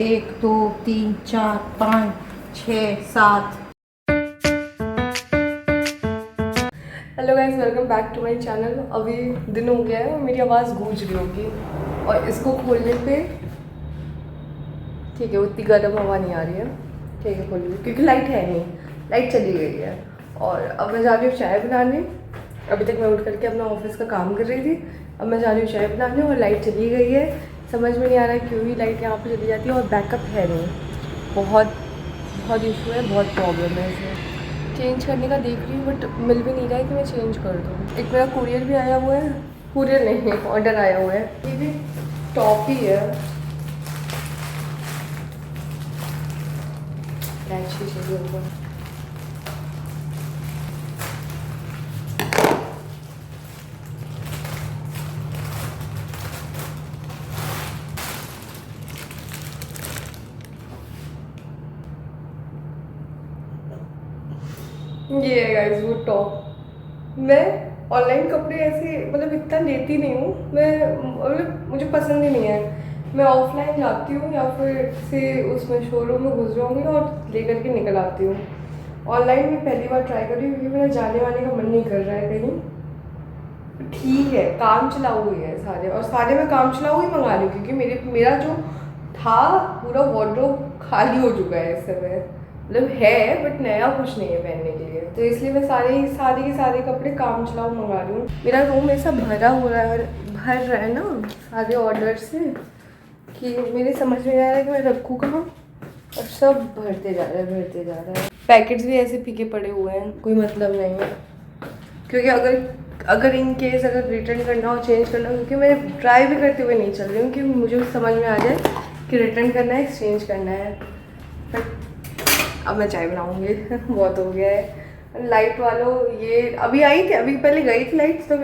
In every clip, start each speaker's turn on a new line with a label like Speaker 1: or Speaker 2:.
Speaker 1: 1 2 3 4 5 6 7।
Speaker 2: Hello guys, welcome back to my channel. अभी दिन हो गया है और मेरी आवाज़ गूंज रही होगी और इसको खोलने पे ठीक है उतनी गर्म हवा नहीं आ रही है। ठीक है खोल ली क्योंकि लाइट है नहीं, लाइट चली गई है। और अब मैं जा रही हूँ चाय बनाने। अभी तक मैं उठ करके अपना ऑफिस का काम कर रही थी। अब मैं जा रही हूँ चाय बनाने और लाइट चली गई है। समझ में नहीं आ रहा है क्यों ही लाइट यहाँ पे चली जाती है और बैकअप है नहीं। बहुत बहुत इशू है, बहुत प्रॉब्लम है इसमें। चेंज करने का देख रही हूँ बट मिल भी नहीं रहा है कि मैं चेंज कर दूँ। एक मेरा कुरियर भी आया हुआ है, कुरियर नहीं ऑर्डर आया हुआ है। ये भी टॉप ही है, कैच ही चाहिए होगा। ये है गाइस वो टॉप। मैं ऑनलाइन कपड़े ऐसे मतलब इतना लेती नहीं हूँ मैं, मतलब मुझे पसंद ही नहीं है। मैं ऑफलाइन जाती हूँ या फिर से उसमें शोरूम में घुस जाऊँगी और ले करके निकल आती हूँ। ऑनलाइन में पहली बार ट्राई कर रही हूँ क्योंकि मेरा जाने वाने का मन नहीं कर रहा है कहीं। ठीक है काम चलाऊ ही है सारे, और सारे मैं काम चलाऊ ही मंगा रही हूँ क्योंकि मेरा जो था पूरा वार्डरोब खाली हो चुका है इस समय। मतलब है बट नया कुछ नहीं है पहनने के लिए, तो इसलिए मैं सारे के सारे कपड़े काम चलाऊ मंगा रही हूँ। मेरा रूम ऐसा भर रहा है ना सारे ऑर्डर से कि मेरे समझ में आ रहा है कि मैं रखूँ कहाँ, और सब भरते जा रहा है। पैकेट्स भी ऐसे फीके पड़े हुए हैं, कोई मतलब नहीं है। क्योंकि अगर इन केस अगर रिटर्न करना हो चेंज करना हो, क्योंकि मैं ट्राई भी करते हुए नहीं चल रही हूँ कि मुझे समझ में आ जाए कि रिटर्न करना है एक्सचेंज करना है। बट अब मैं चाय बनाऊँगी बहुत हो गया है। लाइट वालों ये अभी आई थी, अभी पहले गई थी लाइट, तो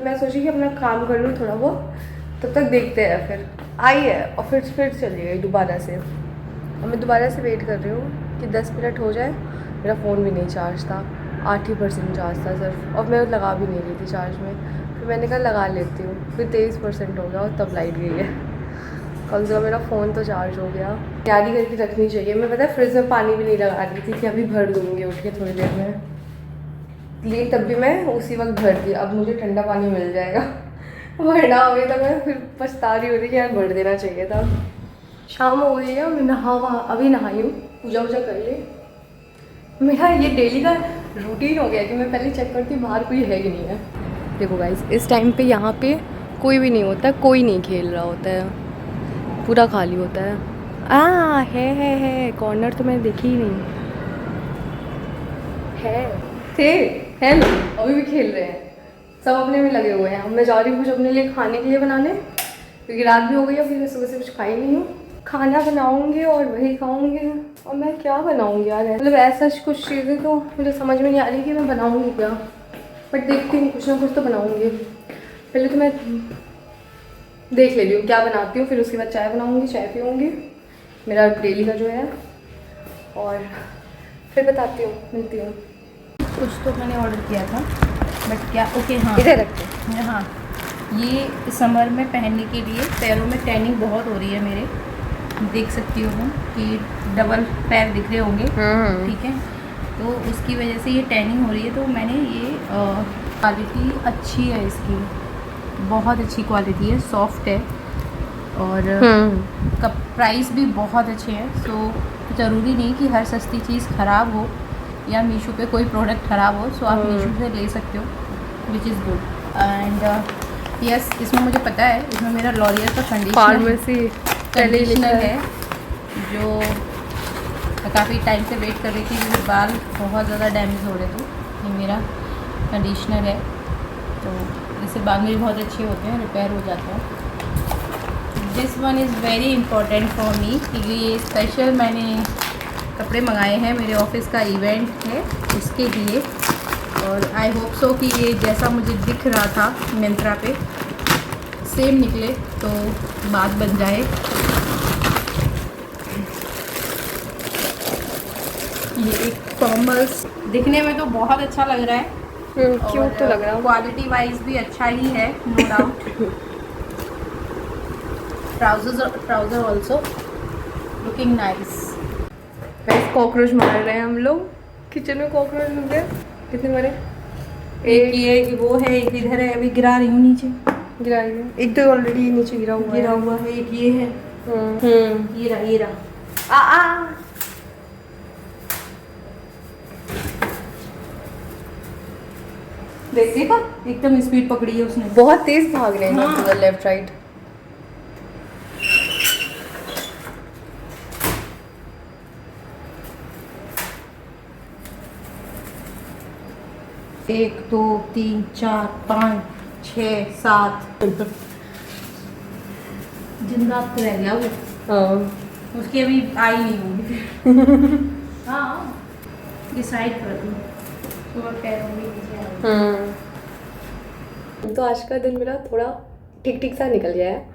Speaker 2: मैं सोची कि अपना काम कर लूँ थोड़ा बहुत, तब तक देखते हैं। फिर आई है और फिर चली गई दोबारा से। अब मैं दोबारा से वेट कर रही हूँ कि 10 मिनट हो जाए। मेरा फ़ोन भी नहीं चार्ज था, 8% चार्ज था सिर्फ, और मैं लगा भी नहीं रही थी चार्ज में। फिर मैंने कहा लगा लेती हूँ, फिर 23% हो गया और तब लाइट गई है। कम से कम मेरा फ़ोन तो चार्ज हो गया। तैयारी करके रखनी चाहिए। मैं पता है फ्रिज में पानी भी नहीं लगा रही थी कि अभी भर दूँगी उठ के थोड़ी देर में, लेकिन तब भी मैं उसी वक्त भर दी। अब मुझे ठंडा पानी मिल जाएगा वरना अभी तो मैं फिर पछता रही होती कि यार भर देना चाहिए था। शाम हो गई है, मैं अभी नहाई हूँ, पूजा वूजा कर ली। मेरा ये डेली का रूटीन हो गया कि मैं पहले चेक करती हूँ बाहर कोई है कि नहीं है। देखो गाइस इस टाइम पे यहाँ पे कोई भी नहीं होता, कोई नहीं खेल रहा होता है, पूरा खाली होता है। है कॉर्नर तो मैंने देखी ही नहीं है। है लोग अभी भी खेल रहे हैं, सब अपने में लगे हुए हैं। मैं जा रही हूँ कुछ अपने लिए खाने के लिए बनाने, क्योंकि रात भी हो गई है, फिर मैं सुबह से कुछ खाई नहीं हूँ। खाना बनाऊंगी और वही खाऊंगी। और मैं क्या बनाऊंगी यार, मतलब ऐसा कुछ चीज़ें तो मुझे समझ में नहीं आ रही कि मैं बनाऊंगी क्या, बट देखती हूँ कुछ ना कुछ तो बनाऊंगी। पहले तो मैं देख ले रही हूँ क्या बनाती हूँ, फिर उसके बाद चाय बनाऊंगी, चाय पीऊँगी मेरा डेली का जो है, और फिर बताती हूँ, मिलती हूँ।
Speaker 1: कुछ तो मैंने ऑर्डर किया था बट क्या ओके हाँ
Speaker 2: इधर रखते हैं।
Speaker 1: हाँ, ये समर में पहनने के लिए। पैरों में टैनिंग बहुत हो रही है मेरे, देख सकती हो तुम कि डबल पैर दिख रहे होंगे, ठीक है। तो उसकी वजह से ये टैनिंग हो रही है, तो मैंने ये क्वालिटी अच्छी है इसकी, बहुत अच्छी क्वालिटी है, सॉफ्ट है, और का प्राइस भी बहुत अच्छे हैं। सो ज़रूरी नहीं कि हर सस्ती चीज़ ख़राब हो या मीशो पे कोई प्रोडक्ट ख़राब हो, सो आप मीशो से ले सकते हो, which is good. And yes, इसमें मुझे पता है इसमें मेरा लॉरियल का कंडीशनर है, जो काफ़ी टाइम से वेट कर रही थी क्योंकि बाल बहुत ज़्यादा डैमेज हो रहे थे। ये मेरा कंडीशनर है, तो इससे बाल मेरे बहुत अच्छे होते हैं, रिपेयर हो जाते हैं। This one is very important for me क्योंकि ये स्पेशल मैंने कपड़े मंगाए हैं, मेरे ऑफिस का इवेंट है उसके लिए, और आई होप सो कि ये जैसा मुझे दिख रहा था मिंत्रा पे सेम निकले तो बात बन जाए। ये एक फॉर्मल्स दिखने में तो बहुत अच्छा लग रहा है,
Speaker 2: क्यूट तो लग रहा है,
Speaker 1: क्वालिटी वाइज भी अच्छा ही है, no doubt. Trouser also looking nice.
Speaker 2: बस कॉकरोच मार रहे हैं हम लोग, किचन में कॉकरोच मिल गए। कितने मरे?
Speaker 1: एक ये वो है, एक इधर है, अभी गिरा रही हूँ नीचे।
Speaker 2: गिरा रही है, एक तो ऑलरेडी नीचे गिरा हुआ
Speaker 1: है, एक ये है। ये रहा।
Speaker 2: आ
Speaker 1: देखा, एकदम स्पीड पकड़ी है उसने।
Speaker 2: बहुत तेज भाग रहे हैं
Speaker 1: हाँ।
Speaker 2: Left right.
Speaker 1: एक, दो, तीन, चार, 5, 6, 7 जिंदा अब तो रह गया वो।
Speaker 2: हाँ
Speaker 1: उसकी अभी आई नहीं होगी। हाँ, डिसाइड कर दूँ तो पैरों में नीचे आएगा।
Speaker 2: तो आज का दिन मेरा थोड़ा ठीक ठीक सा निकल गया है,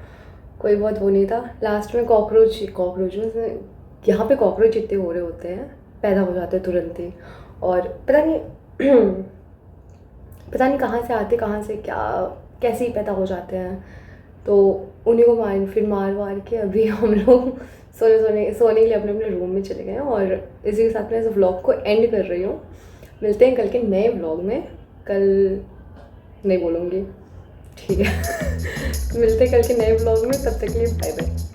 Speaker 2: कोई बहुत वो नहीं था। लास्ट में कॉकरोच यहाँ पे कॉकरोच इतने हो रहे होते हैं, पैदा हो जाते हैं तुरंत ही, और पता नहीं कहाँ से आते, कहाँ से क्या कैसे ही पैदा हो जाते हैं। तो उन्हीं को मार के अभी हम लोग सोने के लिए अपने अपने रूम में चले गए हैं। और इसी के साथ मैं इस व्लॉग को एंड कर रही हूँ। मिलते हैं कल के नए व्लॉग में। कल नहीं बोलूँगी, ठीक है। मिलते हैं कल के नए व्लॉग में, तब तक के लिए बाय बाय।